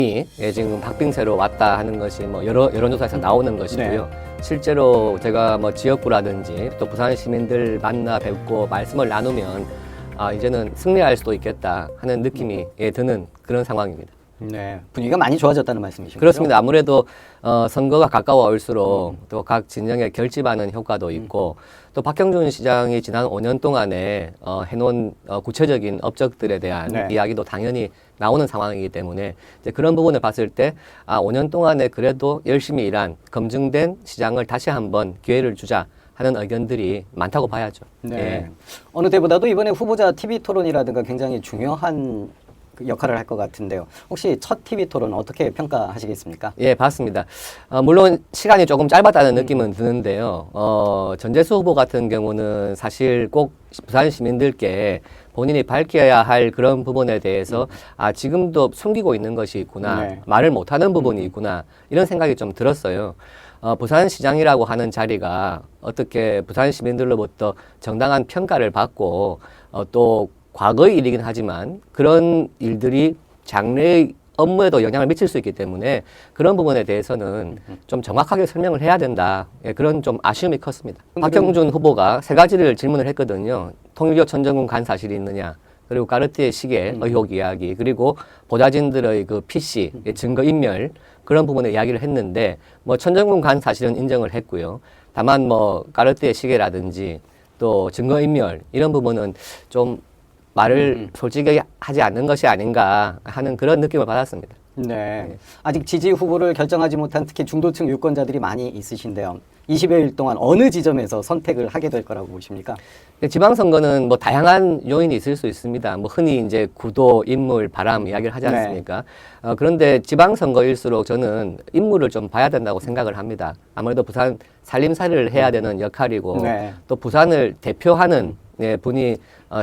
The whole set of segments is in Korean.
예, 지금 박빙세로 왔다 하는 것이 뭐 여론조사에서 나오는 것이고요. 실제로 제가 뭐 지역구라든지 또 부산 시민들 만나 뵙고 말씀을 나누면 이제는 승리할 수도 있겠다 하는 느낌이 드는 그런 상황입니다. 네, 분위기가 많이 좋아졌다는 말씀이신가요? 그렇습니다. 아무래도 선거가 가까워올수록 또 각 진영에 결집하는 효과도 있고 또 박형준 시장이 지난 5년 동안에 해놓은 구체적인 업적들에 대한 이야기도 당연히 나오는 상황이기 때문에 이제 그런 부분을 봤을 때 5년 동안에 그래도 열심히 일한 검증된 시장을 다시 한번 기회를 주자 하는 의견들이 많다고 봐야죠. 네. 예. 어느 때보다도 이번에 후보자 TV 토론이라든가 굉장히 중요한 역할을 할 것 같은데요. 혹시 첫 TV 토론 어떻게 평가하시겠습니까? 예, 봤습니다. 물론 시간이 조금 짧았다는 느낌은 드는데요. 전재수 후보 같은 경우는 사실 꼭 부산 시민들께 본인이 밝혀야 할 그런 부분에 대해서 지금도 숨기고 있는 것이 있구나. 말을 못하는 부분이 있구나. 이런 생각이 좀 들었어요. 부산시장이라고 하는 자리가 어떻게 부산 시민들로부터 정당한 평가를 받고 또 과거의 일이긴 하지만 그런 일들이 장래의 업무에도 영향을 미칠 수 있기 때문에 그런 부분에 대해서는 좀 정확하게 설명을 해야 된다. 예, 그런 좀 아쉬움이 컸습니다. 박형준 후보가 세 가지를 질문을 했거든요. 통일교 천정군 간 사실이 있느냐, 그리고 까르띠에 시계 의혹 이야기, 그리고 보좌진들의 그 PC 증거 인멸 그런 부분에 이야기를 했는데 뭐 천정군 간 사실은 인정을 했고요. 다만 뭐 까르띠에 시계라든지 또 증거 인멸 이런 부분은 좀 말을 솔직히 하지 않는 것이 아닌가 하는 그런 느낌을 받았습니다. 네. 아직 지지 후보를 결정하지 못한 특히 중도층 유권자들이 많이 있으신데요. 20여일 동안 어느 지점에서 선택을 하게 될 거라고 보십니까? 지방선거는 뭐 다양한 요인이 있을 수 있습니다. 뭐 흔히 이제 구도, 인물, 바람 이야기를 하지 않습니까? 그런데 지방선거일수록 저는 인물을 좀 봐야 된다고 생각을 합니다. 아무래도 부산 살림살이를 해야 되는 역할이고 또 부산을 대표하는 분이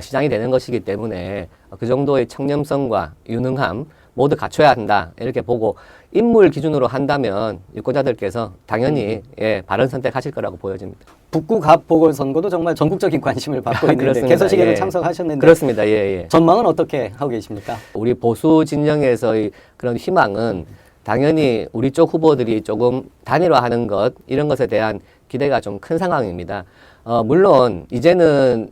시장이 되는 것이기 때문에 그 정도의 청렴성과 유능함 모두 갖춰야 한다 이렇게 보고 인물 기준으로 한다면 유권자들께서 당연히 바른 선택하실 거라고 보여집니다. 북구 갑 보궐선거도 정말 전국적인 관심을 받고 있는데 개소식에도 참석하셨는데 그렇습니다. 전망은 어떻게 하고 계십니까? 우리 보수 진영에서의 그런 희망은 당연히 우리 쪽 후보들이 조금 단일화하는 것 이런 것에 대한 기대가 좀 큰 상황입니다. 물론 이제는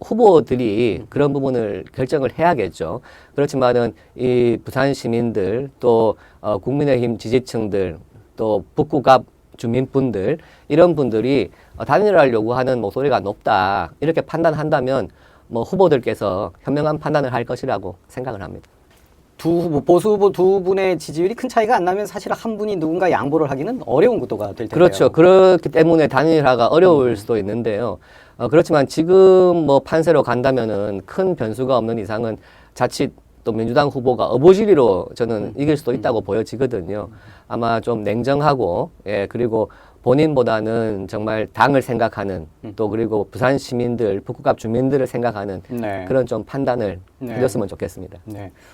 후보들이 그런 부분을 결정을 해야겠죠. 그렇지만은 이 부산 시민들 또 국민의힘 지지층들 또 북구갑 주민분들 이런 분들이 단일화를 요구하는 목소리가 높다 이렇게 판단한다면 뭐 후보들께서 현명한 판단을 할 것이라고 생각을 합니다. 두 후보, 보수 후보 두 분의 지지율이 큰 차이가 안 나면 사실 한 분이 누군가 양보를 하기는 어려운 구도가 될 텐데요. 그렇죠. 그렇기 때문에 단일화가 어려울 수도 있는데요. 그렇지만 지금 뭐 판세로 간다면은 큰 변수가 없는 이상은 자칫 또 민주당 후보가 어부지리로 저는 이길 수도 있다고 보여지거든요. 아마 좀 냉정하고 그리고 본인보다는 정말 당을 생각하는 또 그리고 부산 시민들, 북구갑 주민들을 생각하는 그런 좀 판단을 해줬으면 좋겠습니다.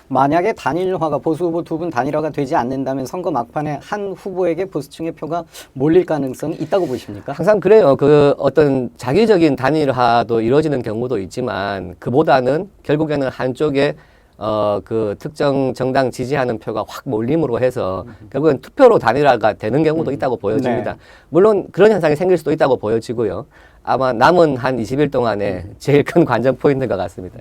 만약에 단일화가 보수 후보 두 분 단일화가 되지 않는다면 선거 막판에 한 후보에게 보수층의 표가 몰릴 가능성이 있다고 보십니까? 항상 그래요. 그 어떤 자기적인 단일화도 이루어지는 경우도 있지만 그보다는 결국에는 한쪽에 그 특정 정당 지지하는 표가 확 몰림으로 해서 결국엔 투표로 단일화가 되는 경우도 있다고 보여집니다. 물론 그런 현상이 생길 수도 있다고 보여지고요. 아마 남은 한 20일 동안에 제일 큰 관전 포인트인 것 같습니다.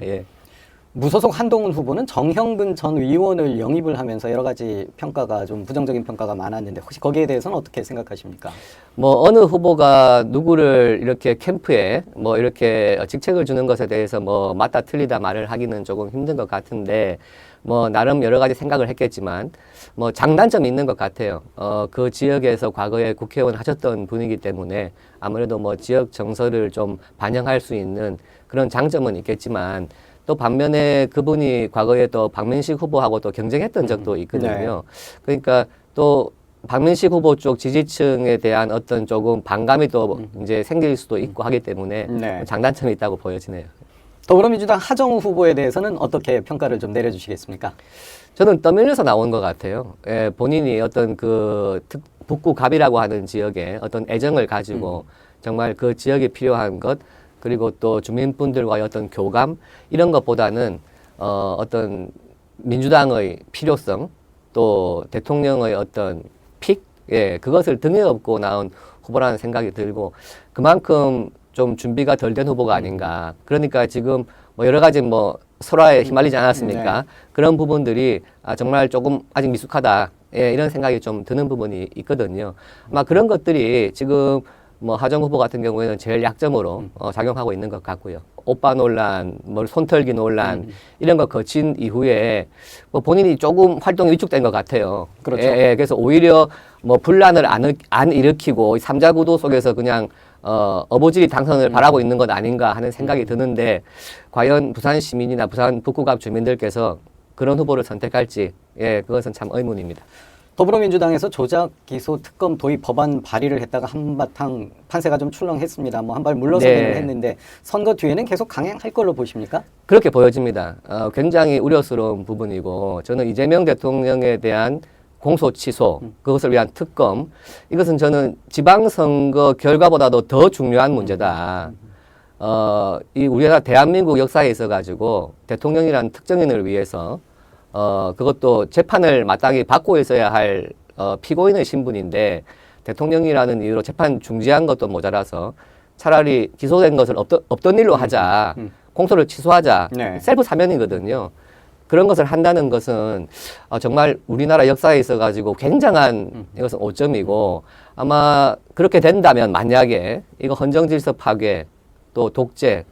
무소속 한동훈 후보는 정형근 전 의원을 영입을 하면서 여러 가지 평가가 좀 부정적인 평가가 많았는데 혹시 거기에 대해서는 어떻게 생각하십니까? 뭐 어느 후보가 누구를 이렇게 캠프에 뭐 이렇게 직책을 주는 것에 대해서 뭐 맞다 틀리다 말을 하기는 조금 힘든 것 같은데 뭐 나름 여러 가지 생각을 했겠지만 뭐 장단점이 있는 것 같아요. 그 지역에서 과거에 국회의원 하셨던 분이기 때문에 아무래도 뭐 지역 정서를 좀 반영할 수 있는 그런 장점은 있겠지만 또 반면에 그분이 과거에 또 박민식 후보하고 또 경쟁했던 적도 있거든요. 그러니까 또 박민식 후보 쪽 지지층에 대한 어떤 조금 반감이 또 이제 생길 수도 있고 하기 때문에 장단점이 있다고 보여지네요. 더불어민주당 하정우 후보에 대해서는 어떻게 평가를 좀 내려주시겠습니까? 저는 떠밀려서 나온 것 같아요. 본인이 어떤 그 북구갑이라고 하는 지역에 어떤 애정을 가지고 정말 그 지역에 필요한 것 그리고 또 주민분들과의 어떤 교감 이런 것보다는 어떤 민주당의 필요성 또 대통령의 어떤 픽, 예, 그것을 등에 업고 나온 후보라는 생각이 들고 그만큼 좀 준비가 덜 된 후보가 아닌가. 그러니까 지금 뭐 여러 가지 뭐 설화에 휘말리지 않았습니까? 네. 그런 부분들이 정말 조금 아직 미숙하다. 예, 이런 생각이 좀 드는 부분이 있거든요. 아마 그런 것들이 지금 뭐 하정 후보 같은 경우에는 제일 약점으로 작용하고 있는 것 같고요. 오빠 논란, 뭐 손털기 논란 이런 거 거친 이후에 뭐 본인이 조금 활동이 위축된 것 같아요. 그렇죠. 예, 그래서 오히려 뭐 분란을 안 일으키고 삼자 구도 속에서 그냥 어부지리 당선을 바라고 있는 것 아닌가 하는 생각이 드는데 과연 부산 시민이나 부산 북구갑 주민들께서 그런 후보를 선택할지 예, 그것은 참 의문입니다. 더불어민주당에서 조작 기소 특검 도입 법안 발의를 했다가 한바탕 판세가 좀 출렁했습니다. 뭐 한 발 물러서기는 네. 했는데 선거 뒤에는 계속 강행할 걸로 보십니까? 그렇게 보여집니다. 굉장히 우려스러운 부분이고 저는 이재명 대통령에 대한 공소 취소, 그것을 위한 특검, 이것은 저는 지방선거 결과보다도 더 중요한 문제다. 이 우리나라 대한민국 역사에 있어가지고 대통령이라는 특정인을 위해서 그것도 재판을 마땅히 받고 있어야 할 피고인의 신분인데 대통령이라는 이유로 재판 중지한 것도 모자라서 차라리 기소된 것을 없던 일로 하자, 공소를 취소하자, 네. 셀프 사면이거든요. 그런 것을 한다는 것은 정말 우리나라 역사에 있어가지고 굉장한 이것은 오점이고 아마 그렇게 된다면 만약에 이거 헌정질서 파괴 또 독재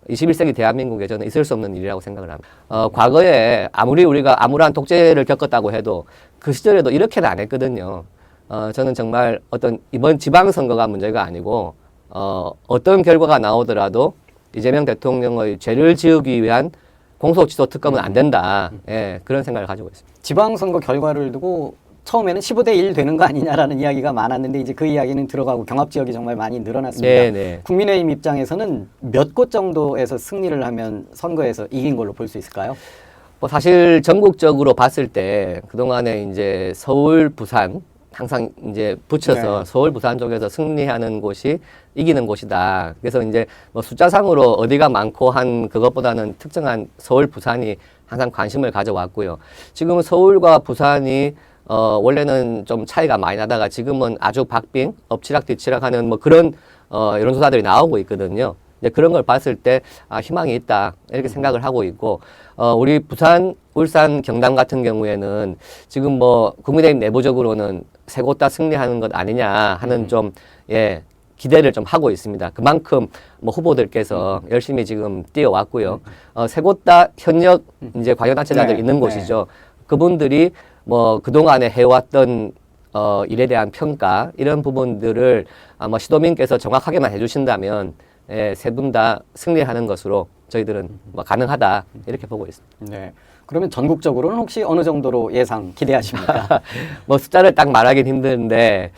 21세기 대한민국에 저는 있을 수 없는 일이라고 생각을 합니다. 과거에 아무리 우리가 암울한 독재를 겪었다고 해도 그 시절에도 이렇게는 안 했거든요. 저는 정말 어떤 이번 지방선거가 문제가 아니고 어떤 결과가 나오더라도 이재명 대통령의 죄를 지우기 위한 공소취소 특검은 안 된다. 예, 그런 생각을 가지고 있습니다. 지방선거 결과를 두고 처음에는 15대 1 되는 거 아니냐라는 이야기가 많았는데 이제 그 이야기는 들어가고 경합지역이 정말 많이 늘어났습니다. 네. 국민의힘 입장에서는 몇 곳 정도에서 승리를 하면 선거에서 이긴 걸로 볼 수 있을까요? 뭐 사실 전국적으로 봤을 때 그동안에 이제 서울, 부산 항상 이제 붙여서 네. 서울, 부산 쪽에서 승리하는 곳이 이기는 곳이다. 그래서 이제 뭐 숫자상으로 어디가 많고 한 그것보다는 특정한 서울, 부산이 항상 관심을 가져왔고요. 지금은 서울과 부산이 원래는 좀 차이가 많이 나다가 지금은 아주 박빙, 엎치락뒤치락 하는 뭐 그런 여론조사들이 나오고 있거든요. 이제 그런 걸 봤을 때 희망이 있다 이렇게 생각을 하고 있고 우리 부산, 울산, 경남 같은 경우에는 지금 뭐 국민의힘 내부적으로는 세 곳 다 승리하는 것 아니냐 하는 좀 예, 기대를 좀 하고 있습니다. 그만큼 뭐 후보들께서 열심히 지금 뛰어왔고요. 세 곳 다 현역 이제 관여단체자들 네, 있는 네. 곳이죠. 그분들이 뭐 그동안에 해왔던 일에 대한 평가 이런 부분들을 아마 시도민께서 정확하게만 해주신다면 예, 세 분 다 승리하는 것으로 저희들은 뭐 가능하다 이렇게 보고 있습니다. 네. 그러면 전국적으로는 혹시 어느 정도로 예상 기대하십니까? 뭐 숫자를 딱 말하긴 힘든데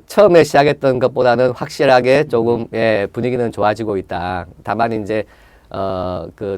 처음에 시작했던 것보다는 확실하게 조금 예, 분위기는 좋아지고 있다. 다만 이제 그